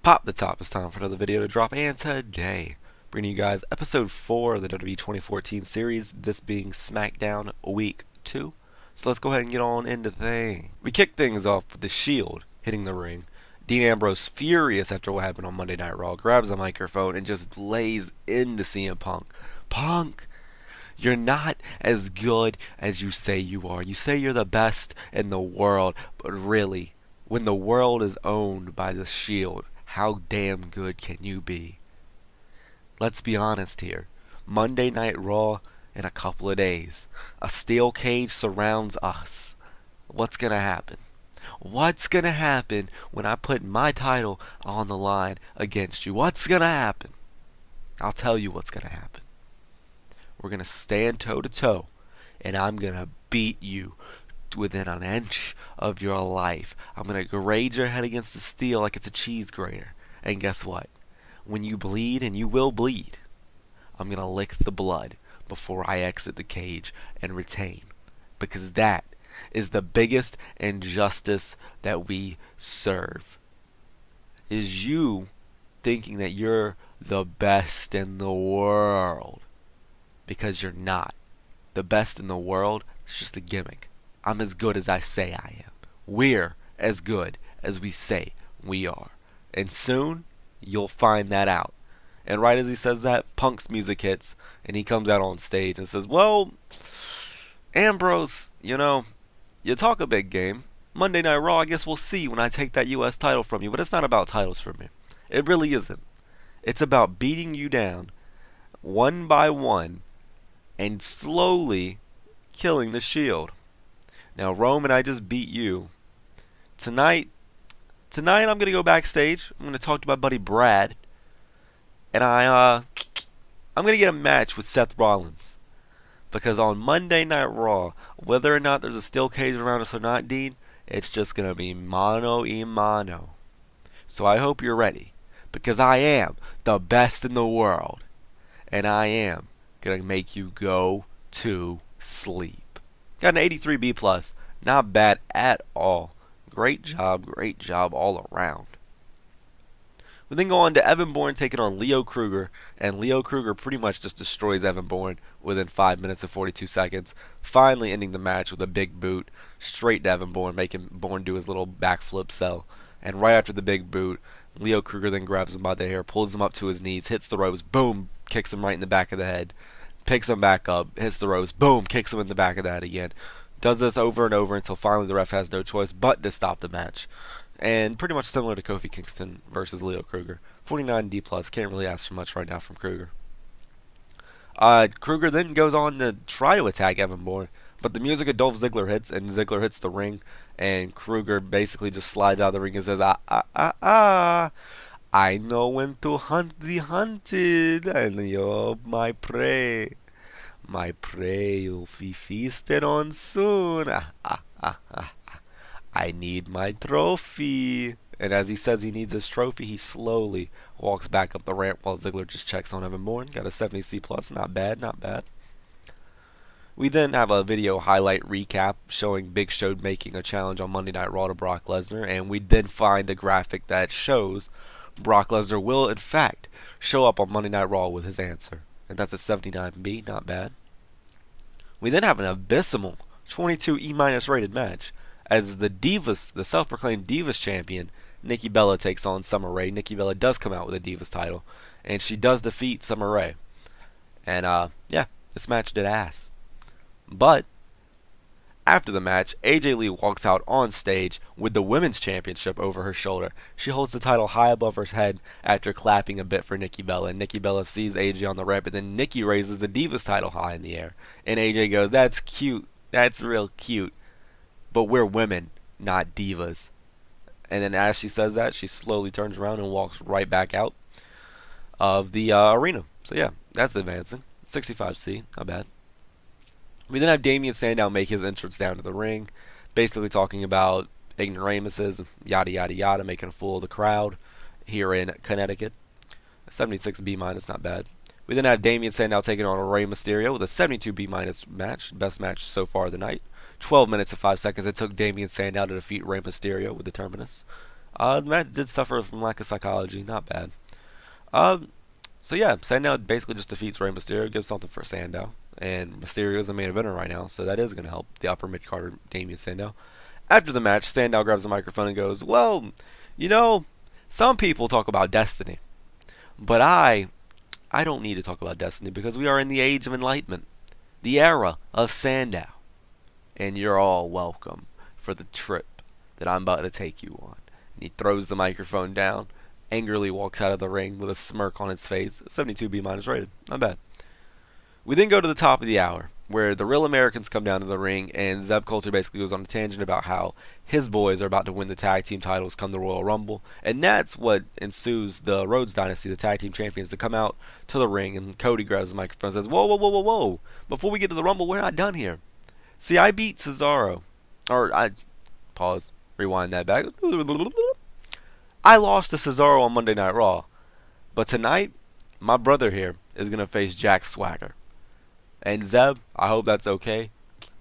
Pop the top, it's time for another video to drop, and today, bringing you guys episode 4 of the WWE 2014 series, this being SmackDown Week 2. So let's go ahead and get on into things. We kick things off with the Shield hitting the ring. Dean Ambrose, furious after what happened on Monday Night Raw, grabs a microphone and just lays into CM Punk. Punk, you're not as good as you say you are. You say you're the best in the world, but really, when the world is owned by the Shield, how damn good can you be? Let's be honest here. Monday Night Raw in a couple of days. A steel cage surrounds us. What's gonna happen? What's gonna happen when I put my title on the line against you? What's gonna happen? I'll tell you what's gonna happen. We're gonna stand toe to toe, and I'm gonna beat you within an inch of your life. I'm gonna grade your head against the steel like it's a cheese grater. And guess what? When you bleed, and you will bleed, I'm gonna lick the blood before I exit the cage and retain. Because that is the biggest injustice that we serve. Is you thinking that you're the best in the world. Because you're not. The best in the world is just a gimmick. I'm as good as I say I am. We're as good as we say we are. And soon, you'll find that out. And right as he says that, Punk's music hits, and he comes out on stage and says, well, Ambrose, you talk a big game. Monday Night Raw, I guess we'll see when I take that U.S. title from you. But it's not about titles for me. It really isn't. It's about beating you down one by one and slowly killing the Shield. Now, Roman, I just beat you. Tonight I'm going to go backstage. I'm going to talk to my buddy Brad. And I'm going to get a match with Seth Rollins. Because on Monday Night Raw, whether or not there's a steel cage around us or not, Dean, it's just going to be mano a mano. So I hope you're ready. Because I am the best in the world. And I am going to make you go to sleep. Got an 83 B+. Not bad at all. Great job all around. We then go on to Evan Bourne taking on Leo Kruger, and Leo Kruger pretty much just destroys Evan Bourne within 5 minutes and 42 seconds, finally ending the match with a big boot straight to Evan Bourne, making Bourne do his little backflip sell. And right after the big boot, Leo Kruger then grabs him by the hair, pulls him up to his knees, hits the ropes, boom, kicks him right in the back of the head. Picks him back up, hits the ropes, boom, kicks him in the back of the head again. Does this over and over until finally the ref has no choice but to stop the match. And pretty much similar to Kofi Kingston versus Leo Kruger. 49 D+, can't really ask for much right now from Kruger. Kruger then goes on to try to attack Evan Bourne, but the music of Dolph Ziggler hits, and Ziggler hits the ring, and Kruger basically just slides out of the ring and says, I know when to hunt the hunted, and you're my prey. My prey you'll be feasted on soon. I need my trophy. And as he says he needs his trophy, he slowly walks back up the ramp while Ziggler just checks on Evan Bourne. Got a 70 C+, not bad, not bad. We then have a video highlight recap showing Big Show making a challenge on Monday Night Raw to Brock Lesnar, and we then find a graphic that shows Brock Lesnar will, in fact, show up on Monday Night Raw with his answer. And that's a 79B, not bad. We then have an abysmal 22 E- rated match as the Divas, the self-proclaimed Divas champion, Nikki Bella takes on Summer Rae. Nikki Bella does come out with a Divas title, and she does defeat Summer Rae. And, yeah, this match did ass. But after the match, AJ Lee walks out on stage with the Women's Championship over her shoulder. She holds the title high above her head after clapping a bit for Nikki Bella. And Nikki Bella sees AJ on the ramp, and then Nikki raises the Divas title high in the air. And AJ goes, that's cute. That's real cute. But we're women, not divas. And then as she says that, she slowly turns around and walks right back out of the arena. So yeah, that's advancing. 65C, not bad. We then have Damian Sandow make his entrance down to the ring, basically talking about ignoramuses, yada yada yada, making a fool of the crowd here in Connecticut. 76 B-, not bad. We then have Damian Sandow taking on Rey Mysterio with a 72 B- match, best match so far of the night. 12 minutes and 5 seconds it took Damian Sandow to defeat Rey Mysterio with the Terminus. The match did suffer from lack of psychology. Not bad. Um, so yeah, Sandow basically just defeats Rey Mysterio, gives something for Sandow, and Mysterio is the main eventer right now, so that is going to help the upper mid carder Damian Sandow. After the match, Sandow grabs the microphone and goes, "Well, you know, some people talk about destiny, but I don't need to talk about destiny because we are in the age of enlightenment, the era of Sandow, and you're all welcome for the trip that I'm about to take you on." And he throws the microphone down, angrily walks out of the ring with a smirk on his face. 72 B minus rated. Not bad. We then go to the top of the hour, where the Real Americans come down to the ring, and Zeb Coulter basically goes on a tangent about how his boys are about to win the tag team titles come the Royal Rumble, and that's what ensues the Rhodes Dynasty, the tag team champions, to come out to the ring, and Cody grabs the microphone and says, "Whoa, whoa, whoa, whoa, whoa! Before we get to the Rumble, we're not done here. See, I beat Cesaro, or I pause, rewind that back. I lost to Cesaro on Monday Night Raw, but tonight, my brother here is gonna face Jack Swagger." And Zeb, I hope that's okay,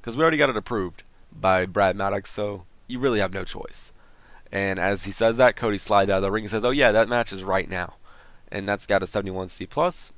because we already got it approved by Brad Maddox, so you really have no choice. And as he says that, Cody slides out of the ring and says, "Oh yeah, that match is right now." And that's got a 71C+.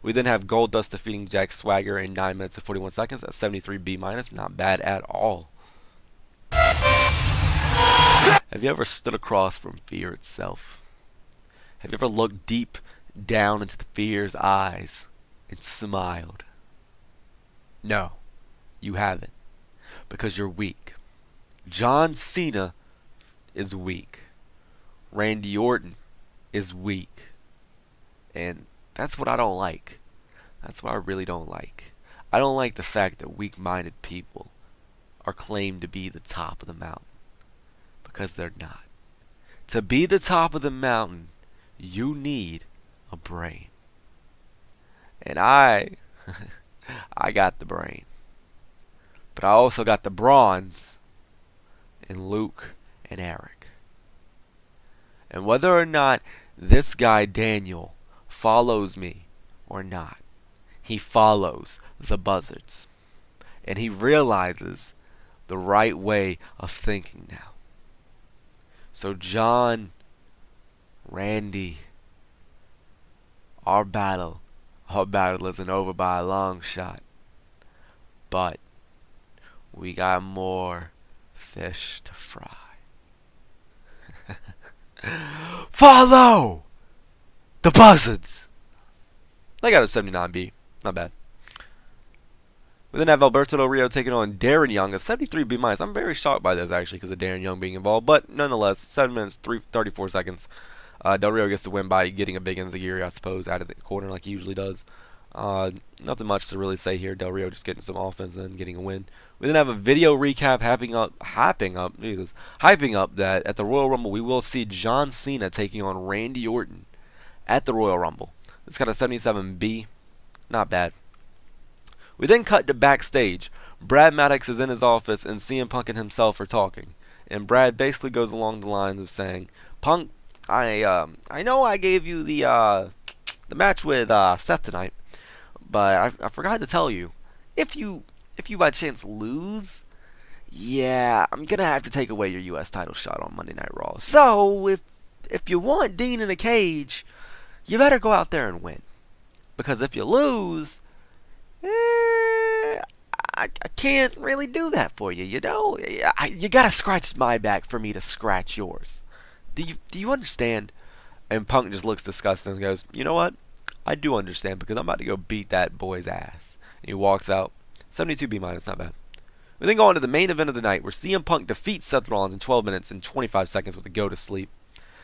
We then have Goldust defeating Jack Swagger in 9 minutes and 41 seconds at 73 B-. Not bad at all. Have you ever stood across from fear itself? Have you ever looked deep down into the fear's eyes and smiled? No, you haven't, because you're weak. John Cena is weak. Randy Orton is weak. And that's what I don't like. That's what I really don't like. I don't like the fact that weak-minded people are claimed to be the top of the mountain, because they're not. To be the top of the mountain, you need a brain. And I got the brain. But I also got the bronze in Luke and Eric. And whether or not this guy Daniel follows me or not, he follows the buzzards. And he realizes the right way of thinking now. So John, Randy, our battle isn't over by a long shot. But we got more fish to fry. Follow the buzzards. They got a 79B. Not bad. We then have Alberto Del Rio taking on Darren Young, a 73 B-. I'm very shocked by this, actually, because of Darren Young being involved. But nonetheless, 7 minutes, 34 seconds. Del Rio gets the win by getting a big enziguri, I suppose, out of the corner like he usually does. Nothing much to really say here. Del Rio just getting some offense and getting a win. We then have a video recap hyping up that at the Royal Rumble we will see John Cena taking on Randy Orton at the Royal Rumble. It's got a 77B. Not bad. We then cut to backstage. Brad Maddox is in his office and CM Punk and himself are talking. And Brad basically goes along the lines of saying, "Punk, I know I gave you the match with Seth tonight, but I forgot to tell you, if you by chance lose, yeah, I'm gonna have to take away your U.S. title shot on Monday Night Raw. So if you want Dean in a cage, you better go out there and win, because if you lose, I can't really do that for you. You know, you gotta scratch my back for me to scratch yours. Do you understand?" And Punk just looks disgusted and goes, "You know what? I do understand, because I'm about to go beat that boy's ass." And he walks out. 72 B-, not bad. We then go on to the main event of the night, where CM Punk defeats Seth Rollins in 12 minutes and 25 seconds with a go to sleep.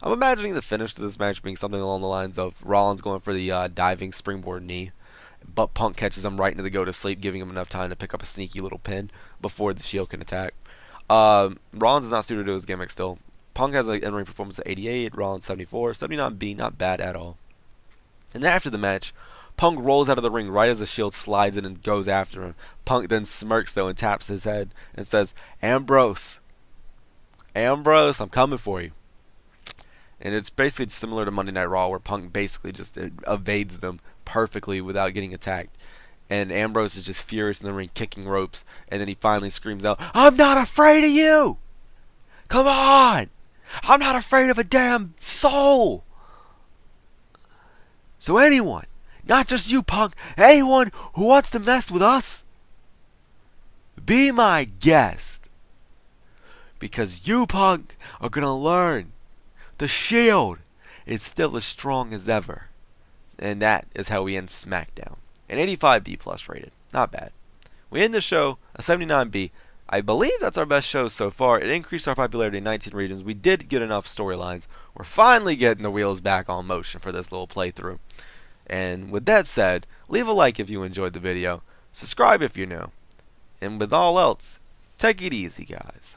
I'm imagining the finish to this match being something along the lines of Rollins going for the diving springboard knee, but Punk catches him right into the go to sleep, giving him enough time to pick up a sneaky little pin before the Shield can attack. Rollins is not suited to his gimmick still. Punk has an in-ring performance of 88, Rollins 74, 79B, not bad at all. And then after the match, Punk rolls out of the ring right as the Shield slides in and goes after him. Punk then smirks though and taps his head and says, Ambrose, I'm coming for you." And it's basically similar to Monday Night Raw, where Punk basically just evades them perfectly without getting attacked. And Ambrose is just furious in the ring, kicking ropes, and then he finally screams out, "I'm not afraid of you! Come on! I'm not afraid of a damn soul. So anyone, not just you, Punk, anyone who wants to mess with us, be my guest. Because you, Punk, are gonna learn the Shield is still as strong as ever. And that is how we end SmackDown. An 85B plus rated. Not bad. We end the show a 79B. I believe that's our best show so far. It increased our popularity in 19 regions. We did get enough storylines. We're finally getting the wheels back on motion for this little playthrough. And with that said, leave a like if you enjoyed the video. Subscribe if you're new. And with all else, take it easy, guys.